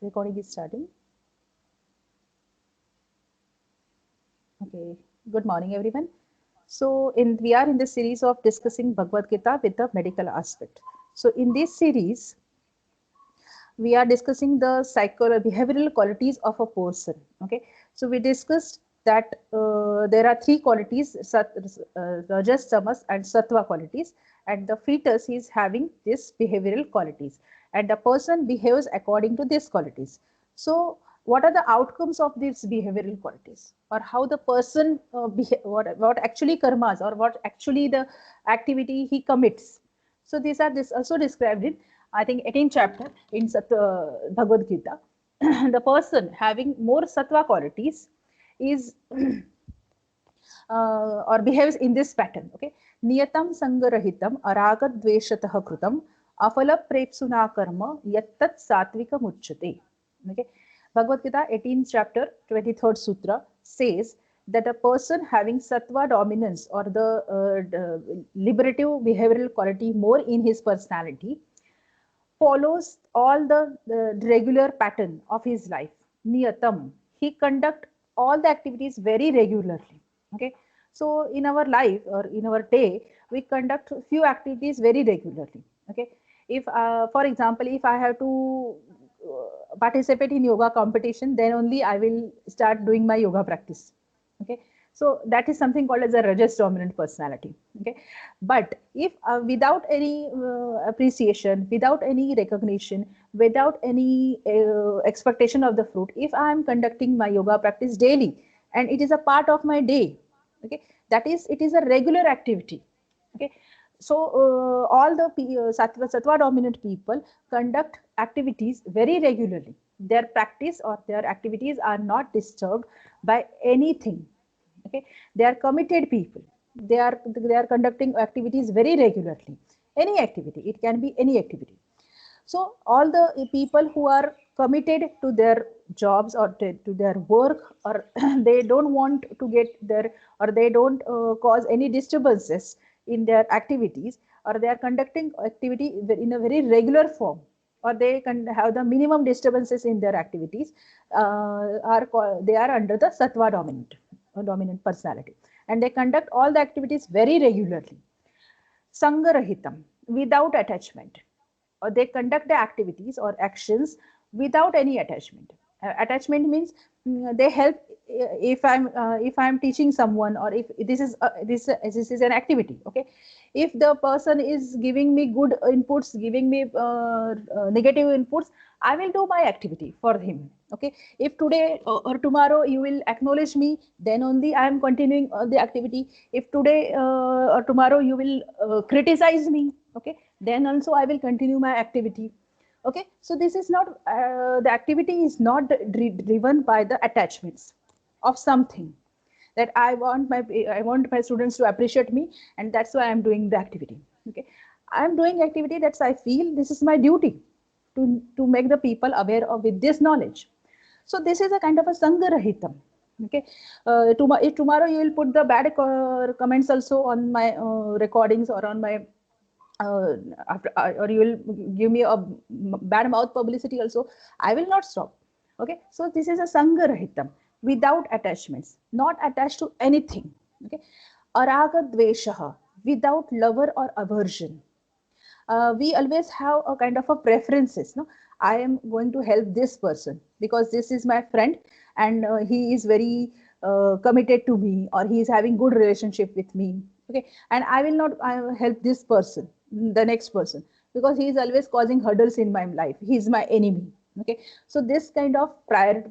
Recording is starting. Okay, good morning, everyone. So, we are in the series of discussing Bhagavad Gita with the medical aspect. So, in this series, we are discussing the behavioral qualities of a person. Okay, so we discussed that there are three qualities: rajas, tamas, and sattva qualities, and the fetus is having these behavioral qualities, and the person behaves according to these qualities. So, what are the outcomes of these behavioral qualities, or how the person what actually karmas, or what actually the activity he commits? So these are this also described in, I think, 18th chapter in Bhagavad Gita. The person having more sattva qualities is or behaves in this pattern. Okay, niyatam sangarahitam araga dveshatah kritam afala prepsuna karma yattat satvika muchyate. Okay, Bhagavad Gita 18th chapter 23rd sutra says that a person having sattva dominance, or the liberative behavioral quality more in his personality, follows all the regular pattern of his life. Niyatam. He conduct all the activities very regularly. Okay. So in our life or in our day, we conduct few activities very regularly. Okay. If, for example, if I have to participate in yoga competition, then only I will start doing my yoga practice. Okay, so that is something called as a rajas dominant personality. Okay, but if without any appreciation, without any recognition, without any expectation of the fruit, if I am conducting my yoga practice daily and it is a part of my day, okay, that is, it is a regular activity. Okay, so all the sattva dominant people conduct activities very regularly. Their practice or their activities are not disturbed by anything. Okay, they are committed people. They are conducting activities very regularly. Any activity, it can be any activity. So all the people who are committed to their jobs or to their work, or they don't want to get there, or they don't cause any disturbances in their activities, or they are conducting activity in a very regular form, or they can have the minimum disturbances in their activities, they are under the sattva dominant personality, and they conduct all the activities very regularly. Sangarahitam, without attachment, or they conduct the activities or actions without any attachment. Attachment means they help. If I'm teaching someone, or if this is an activity. Okay, if the person is giving me good inputs, giving me negative inputs, I will do my activity for him. Okay, if today or tomorrow you will acknowledge me, then only I am continuing the activity. If today or tomorrow you will criticize me, okay, then also I will continue my activity. Okay, so this is not the activity is not driven by the attachments of something, that I want my students to appreciate me, and that's why I'm doing the activity. Okay, I'm doing activity that I feel this is my duty to make the people aware of with this knowledge. So this is a kind of a sangarahitam. Okay, if tomorrow you will put the bad comments also on my recordings, or on my uh, or you will give me a bad mouth publicity also, I will not stop. Okay, so this is a sangarahitam, without attachments, not attached to anything. Okay, araga dveshaha, without lover or aversion. We always have a kind of a preferences. No, I am going to help this person because this is my friend, and he is very committed to me, or he is having good relationship with me. Okay, and I will not help this person, the next person, because he is always causing hurdles in my life, he is my enemy. Okay, so this kind of prior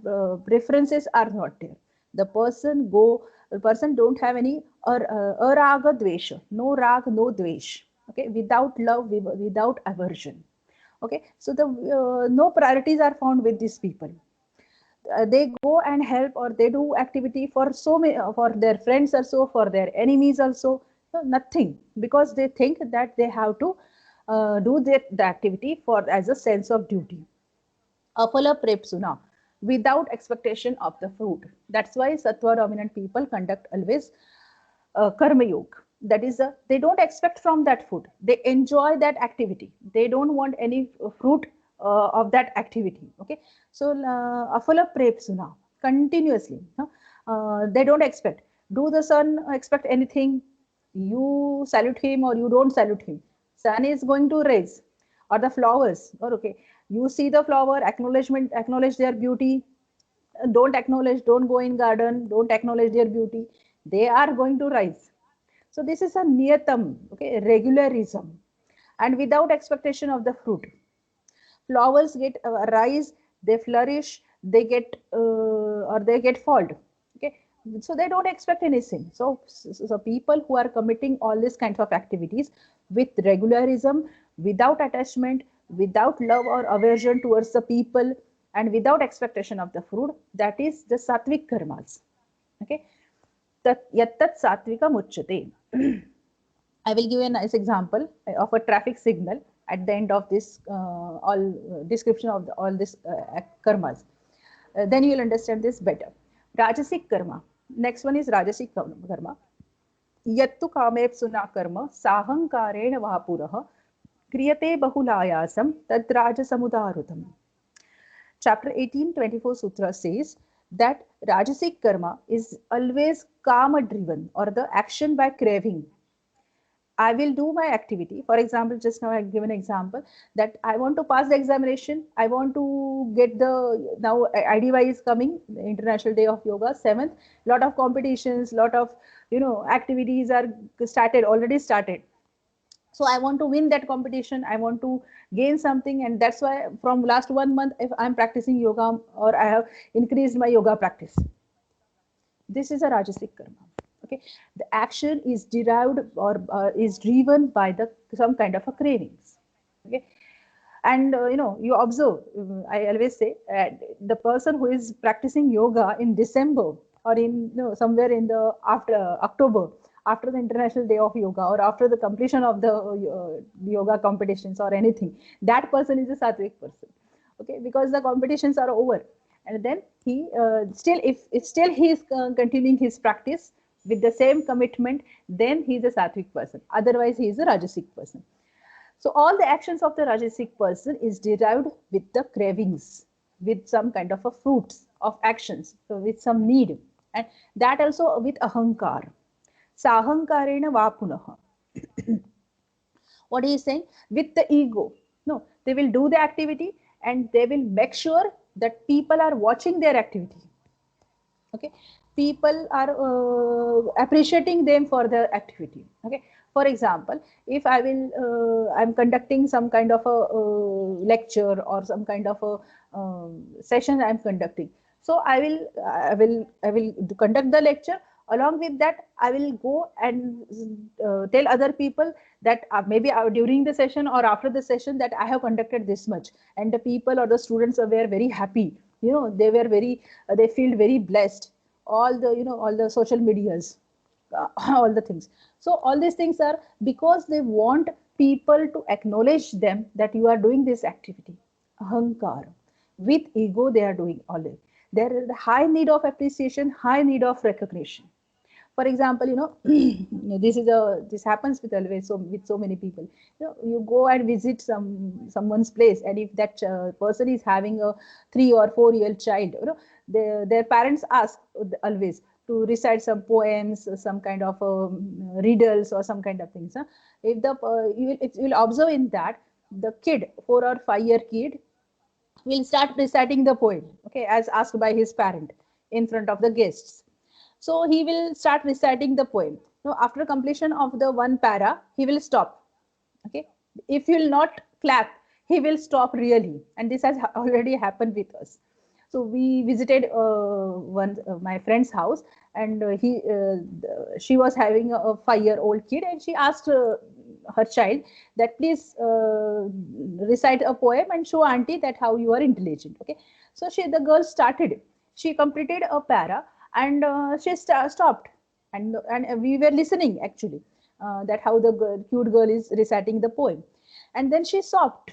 preferences are not there. The person don't have any araga dvesha, no rag, no dvesh. Okay, without love, without aversion. Okay, so the no priorities are found with these people. They go and help, or they do activity for so many, for their friends also, for their enemies also. So nothing, because they think that they have to do the activity for as a sense of duty. Afala prepsuna, without expectation of the fruit. That's why sattva dominant people conduct always karma yoga. That is they don't expect from that food. They enjoy that activity. They don't want any fruit of that activity. Okay, so afala prepsuna continuously. They don't expect. Do the sun expect anything? You salute him or you don't salute him. Sun is going to raise, or the flowers. Or okay, you see the flower, acknowledge their beauty. Don't acknowledge. Don't go in garden. Don't acknowledge their beauty. They are going to rise. So this is a niyatam, okay, regularism, and without expectation of the fruit. Flowers get rise, they flourish, they get or they get fall. Okay, so they don't expect anything. So people who are committing all these kinds of activities with regularism, without attachment, without love or aversion towards the people, and without expectation of the fruit, that is the sattvic karmas. Okay, that yattat satvika muchyate. I will give a nice example of a traffic signal at the end of this all description of all this karmas. Then you will understand this better. Rajasic karma. Next one is Rajasic karma. Yattu kamepsuna karma sahankarena vapurah kriyate bahulayasam tad rajasamudarutam. Chapter 18:24 Sutra says that Rajasic karma is always karma driven, or the action by craving. I will do my activity. For example, just now I give an example that I want to pass the examination. I want to get the, now IDY is coming, the International Day of Yoga, 7th. Lot of competitions, lot of, activities are already started. So I want to win that competition. I want to gain something. And that's why from last 1 month, if I'm practicing yoga or I have increased my yoga practice. This is a Rajasic karma. Okay, the action is derived or is driven by the some kind of a cravings. Okay, and you observe. I always say the person who is practicing yoga in December or in somewhere in the after October, after the International Day of Yoga or after the completion of the yoga competitions or anything, that person is a sattvic person. Okay, because the competitions are over, and then he still if still he is continuing his practice with the same commitment, then he is a sattvic person. Otherwise, he is a Rajasic person. So all the actions of the Rajasic person is derived with the cravings, with some kind of a fruits of actions, so with some need, and that also with ahankar. Sahankarena vapunaha. What he is saying? With the ego. No, they will do the activity and they will make sure that people are watching their activity. Okay, people are appreciating them for their activity. Okay, for example, if I will I'm conducting some kind of a lecture or some kind of a session I'm conducting, so I will conduct the lecture. Along with that, I will go and tell other people that maybe during the session or after the session that I have conducted this much, and the people or the students were very happy. They were very they feel very blessed. All the all the social medias, all the things. So all these things are because they want people to acknowledge them that you are doing this activity. Ahankar. With ego they are doing all this. There is a high need of appreciation, high need of recognition. For example, this happens with always, so with so many people. You go and visit someone's place, and if that person is having a 3 or 4 year child, their parents ask always to recite some poems, some kind of riddles or some kind of things. If you will observe in that the kid, 4 or 5 year kid, will start reciting the poem, okay, as asked by his parent in front of the guests. So he will start reciting the poem. Now, after completion of the one para, he will stop. Okay. If you will not clap, he will stop really. And this has already happened with us. So we visited my friend's house, and she was having a 5 year old kid, and she asked her child that please recite a poem and show auntie that how you are intelligent. Okay. So the girl started. She completed a para, and she stopped, and we were listening actually that how the cute girl is reciting the poem, and then she stopped,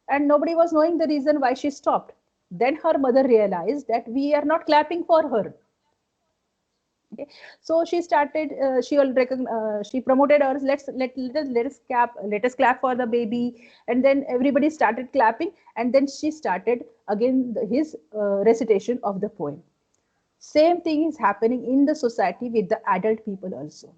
and nobody was knowing the reason why she stopped. Then her mother realized that we are not clapping for her. Okay, so she started. She promoted her. Let us clap for the baby, and then everybody started clapping, and then she started again his recitation of the poem. Same thing is happening in the society with the adult people also.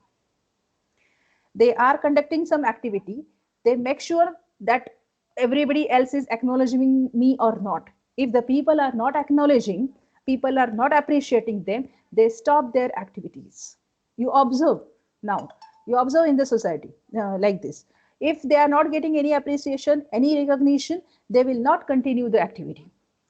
They are conducting some activity. They make sure that everybody else is acknowledging me or not. If the people are not acknowledging, people are not appreciating them, they stop their activities. You observe now, you observe in the society like this. If they are not getting any appreciation, any recognition, they will not continue the activity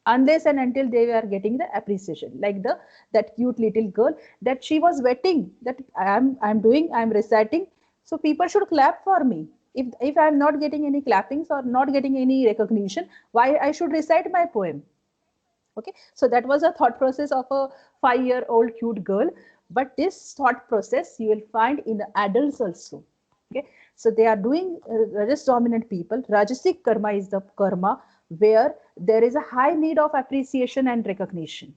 unless and until they are getting the appreciation. Like the that cute little girl, that she was waiting that I'm reciting, so people should clap for me. If I'm not getting any clappings or not getting any recognition, why I should recite my poem? Okay, so that was a thought process of a 5-year-old cute girl. But this thought process you will find in adults also. Okay, so they are doing rajas dominant people. Rajasic karma is the karma where there is a high need of appreciation and recognition.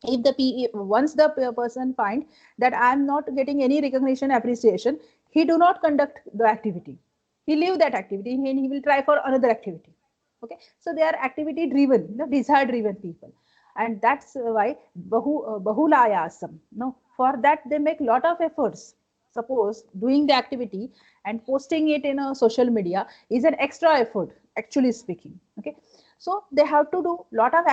If the once the person find that I am not getting any recognition, appreciation, he do not conduct the activity. He leave that activity and he will try for another activity. Okay, so they are activity driven, desire driven people. And that's why bahulayasam, no, for that they make lot of efforts. Suppose doing the activity and posting it in a social media is an extra effort, actually speaking. Okay, so they have to do lot of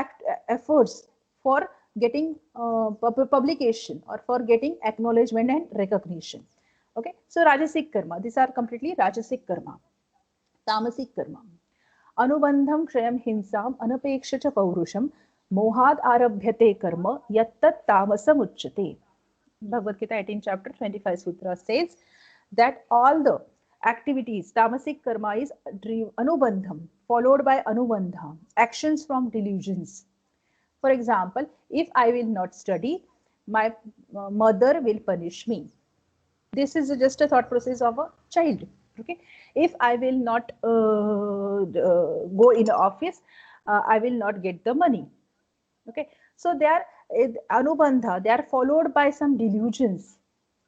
efforts for getting publication or for getting acknowledgement and recognition. Okay, so rajasic karma, these are completely rajasic karma. Tamasic karma, Anubandham क्षयम हिंसाम अनपेक्ष च पौरुषम मोहाद आरभ्यते कर्म यत्तत् तामसम उच्यते. Bhagavad Gita 18 chapter 25 sutra says that all the activities, tamasic karma is anubandham, followed by anubandha, actions from delusions. For example, if I will not study, my mother will punish me. This is just a thought process of a child. Okay, if I will not go in office, I will not get the money. Okay, so they are anubandha, they are followed by some delusions.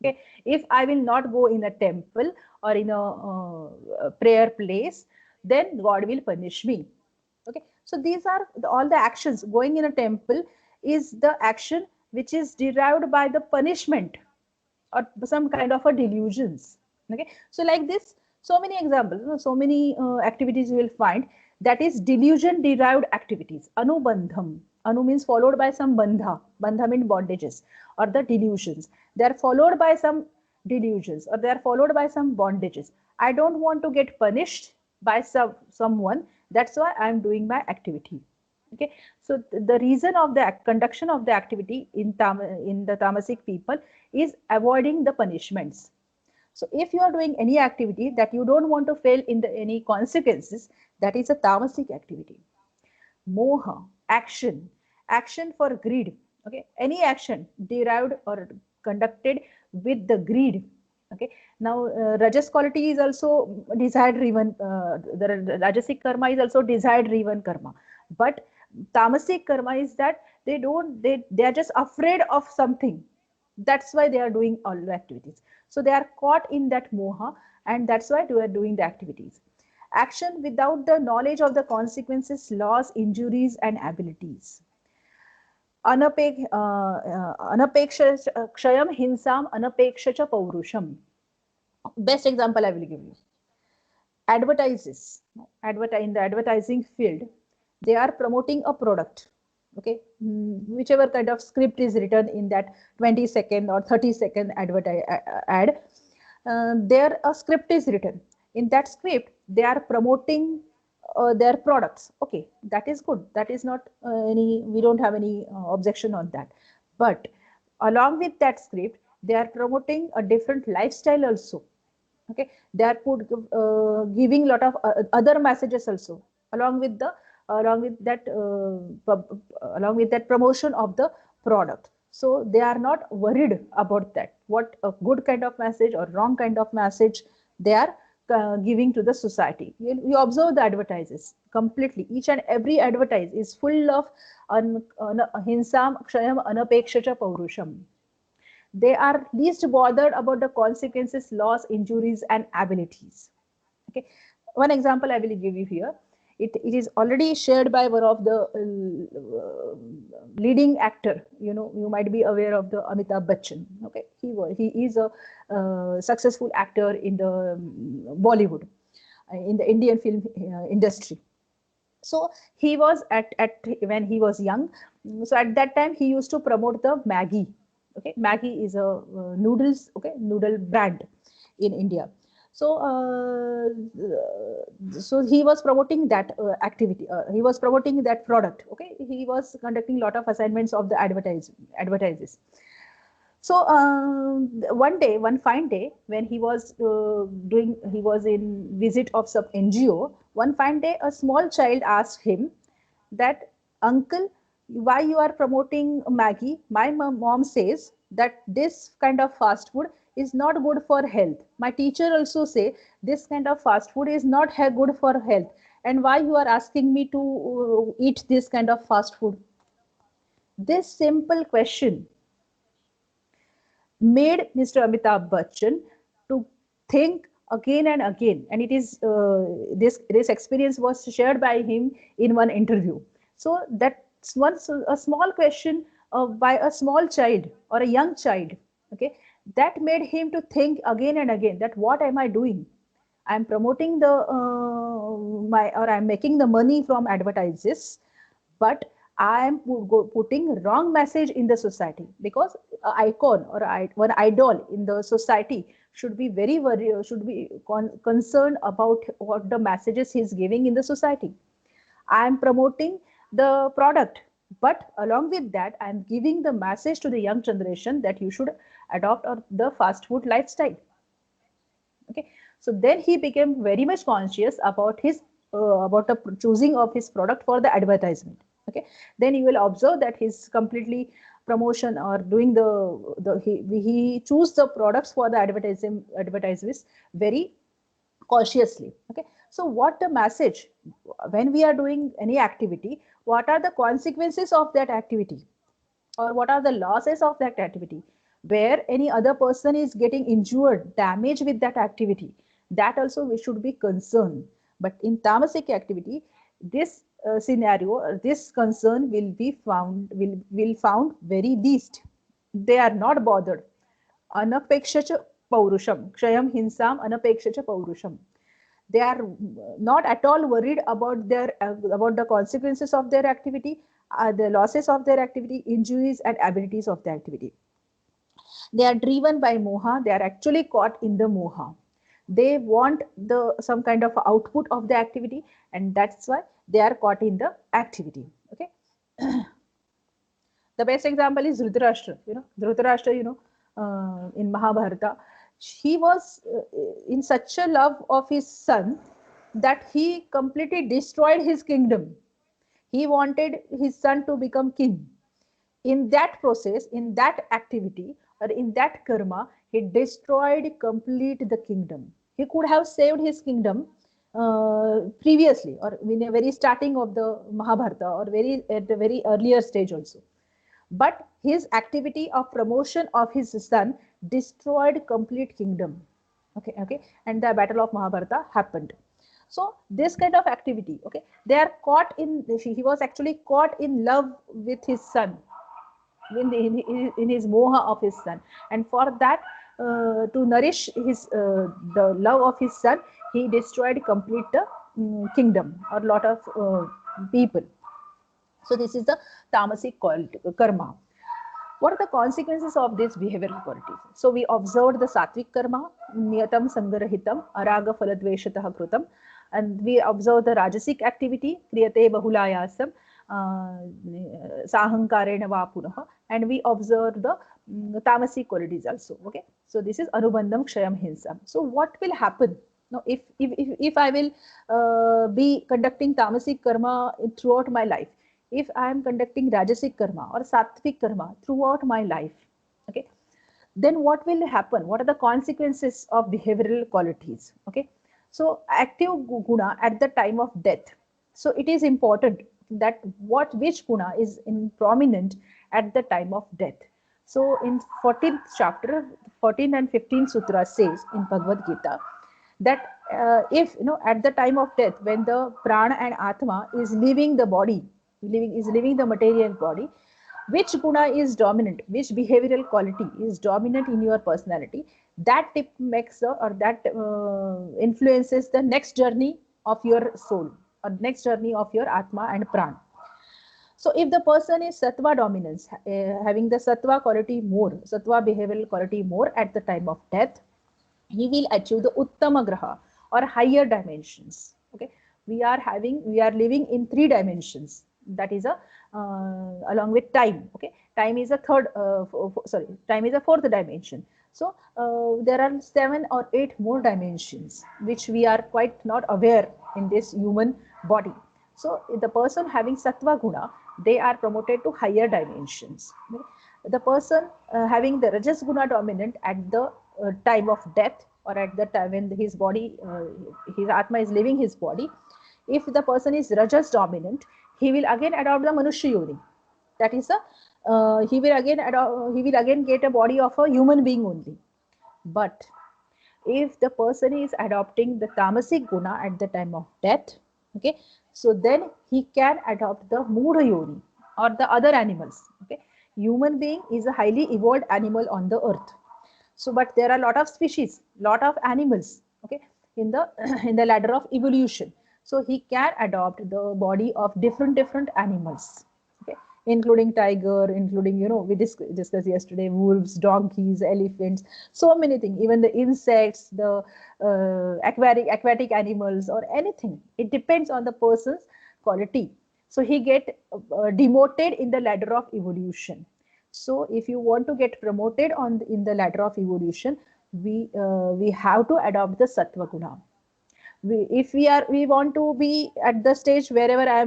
Okay, if I will not go in a temple or in a prayer place, then God will punish me. Okay, so these are all the actions. Going in a temple is the action which is derived by the punishment or some kind of a delusions. Okay, so like this, so many examples, so many activities you will find that is delusion derived activities. Anubandham, anu means followed by some bandha, bandha means bondages or the delusions. They are followed by some delusions or they are followed by some bondages. I don't want to get punished by someone, that's why I am doing my activity. Okay, so the reason of the conduction of the activity in the tamasic people is avoiding the punishments. So if you are doing any activity that you don't want to fail in any consequences, that is a tamasic activity. Moha, action, action for greed. Okay, any action derived or conducted with the greed. Okay, now rajas quality is also desire driven. The rajasic karma is also desire driven karma, but tamasic karma is that they are just afraid of something. That's why they are doing all the activities. So they are caught in that moha, and that's why they are doing the activities. Action without the knowledge of the consequences, loss, injuries, and abilities. Anapeksha kshayam hinsam anapeksha cha paurusham. Best example I will give you. Advertises, in the advertising field, they are promoting a product. Okay, whichever kind of script is written in that 20-second or 30-second ad, there a script is written. In that script, they are promoting their products. Okay, that is good. That is not we don't have any objection on that. But along with that script, they are promoting a different lifestyle also. Okay, they are giving lot of other messages also along with that promotion of the product. So they are not worried about that, what a good kind of message or wrong kind of message they are giving to the society. You observe the advertises completely. Each and every advertise is full of hinsam kshayam anapeksha paurusham. They are least bothered about the consequences, loss, injuries, and abilities. Okay, one example I will give you here. It is already shared by one of the leading actor. You know, you might be aware of the Amitabh Bachchan. Okay, he is a successful actor in the Bollywood, in the Indian film industry. So he was at when he was young. So at that time he used to promote the Maggie. Okay, Maggie is a noodles, okay, noodle brand in India. So so he was promoting that activity. He was promoting that product. Okay, he was conducting a lot of assignments of the advertises. So one fine day, when he was he was in visit of some NGO. One fine day, a small child asked him that, "Uncle, why you are promoting Maggie? My mom says that this kind of fast food is not good for health. My teacher also say this kind of fast food is not good for health. And why you are asking me to eat this kind of fast food?" This simple question made Mr. Amitabh Bachchan to think again and again. And it is this experience was shared by him in one interview. So that's one, a small question by a small child or a young child. Okay, that made him to think again and again that what am I doing? I'm promoting the I'm making the money from advertises, but I am putting wrong message in the society, because icon or one idol in the society should be should be concerned about what the messages he's giving in the society. I am promoting the product, but along with that, I am giving the message to the young generation that you should adopt the fast food lifestyle. Okay, so then he became very much conscious about his about the choosing of his product for the advertisement. Okay, then you will observe that he's completely promotion or doing he choose the products for the advertisements very cautiously. Okay, so what the message, when we are doing any activity, what are the consequences of that activity, or what are the losses of that activity, where any other person is getting injured, damaged with that activity, that also we should be concerned. But in tamasic activity, this scenario or this concern will found very least. They are not bothered. Anapekshacha paurusham kshayam hinsam anapekshacha paurusham. They are not at all worried about their about the consequences of their activity, the losses of their activity, injuries and abilities of the activity. They are driven by moha. They are actually caught in the moha. They want the some kind of output of the activity, and that's why they are caught in the activity. Okay. The best example is Dhritarashtra. Dhritarashtra, in Mahabharata, he was in such a love of his son that he completely destroyed his kingdom. He wanted his son to become king. In that process, in that activity, or in that karma, he destroyed complete the kingdom. He could have saved his kingdom previously, or in the very starting of the Mahabharata, or very at the very earlier stage also. But his activity of promotion of his son destroyed complete kingdom. Okay, and the battle of Mahabharata happened. So this kind of activity, okay, they are caught in. He was actually caught in love with his son, in his moha of his son, and for that, to nourish the love of his son, he destroyed complete the kingdom or lot of people. So this is the tamasic karma. What are the consequences of these behavioral qualities? So we observed the sattvic karma, niyatam sangarahitam, araga phaladveshatah krutam, and we observe the rajasic activity, kriyate bahulayasam, sahankarena va punah, and we observe the tamasic qualities also. Okay, so this is anubandham kshayam hinsam. So what will happen? Now, if I will be conducting tamasic karma throughout my life, if I am conducting rajasic karma or sattvic karma throughout my life, okay, then what will happen? What are the consequences of behavioral qualities? Okay, so active guna at the time of death. So it is important that which guna is in prominent at the time of death. So in 14th chapter, 14 and 15 sutra says in Bhagavad Gita that if at the time of death, when the prana and atma is leaving the body, leaving the material body, which guna is dominant, which behavioral quality is dominant in your personality, that tip makes or that influences the next journey of your soul or next journey of your atma and prana. So if the person is sattva dominance, having the sattva quality more, sattva behavioral quality more at the time of death, he will achieve the uttama graha or higher dimensions. Okay, we are living in 3 dimensions. That is a along with time. Okay, time is a time is a 4th dimension. So there are 7 or 8 more dimensions which we are quite not aware in this human body. So the person having sattva guna, they are promoted to higher dimensions. The person having the rajas guna dominant at the time of death or at the time when his body, his atma is leaving his body, if the person is rajas dominant, he will again adopt the manushya yoni. That is he will again get a body of a human being only. But if the person is adopting the tamasic guna at the time of death, okay, so then he can adopt the mudha yoni or the other animals. Okay, human being is a highly evolved animal on the earth. So but there are a lot of species, lot of animals, okay, in the in the ladder of evolution. So he can adopt the body of different animals, okay, including tiger, including we discussed yesterday, wolves, donkeys, elephants, so many things, even the insects, the aquatic animals or anything. It depends on the person's quality. So he get demoted in the ladder of evolution. So if you want to get promoted in the ladder of evolution, we have to adopt the sattva guna. If we want to be at the stage wherever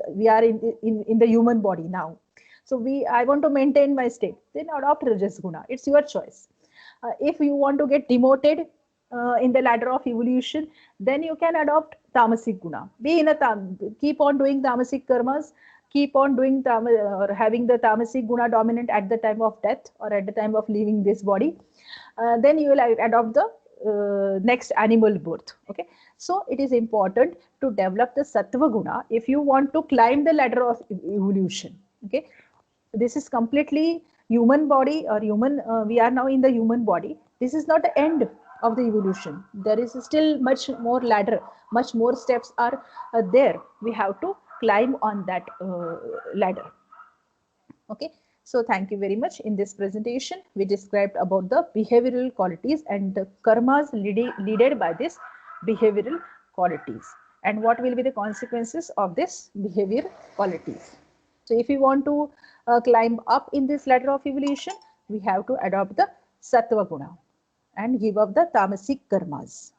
we are in the human body now. So I want to maintain my state, then adopt rajas guna. It's your choice. If you want to get demoted in the ladder of evolution, then you can adopt tamasic guna. Keep on doing tamasic karmas, keep on doing or having the tamasic guna dominant at the time of death or at the time of leaving this body. Then you will adopt the next animal birth. Okay, so it is important to develop the sattva guna if you want to climb the ladder of evolution. Okay, this is completely human body or human. We are now in the human body. This is not the end of the evolution. There is still much more ladder, much more steps are there. We have to climb on that ladder. Okay, so thank you very much. In this presentation, we described about the behavioral qualities and the karmas leaded by this behavioral qualities and what will be the consequences of this behavior qualities. So if we want to climb up in this ladder of evolution, we have to adopt the sattva guna and give up the tamasic karmas.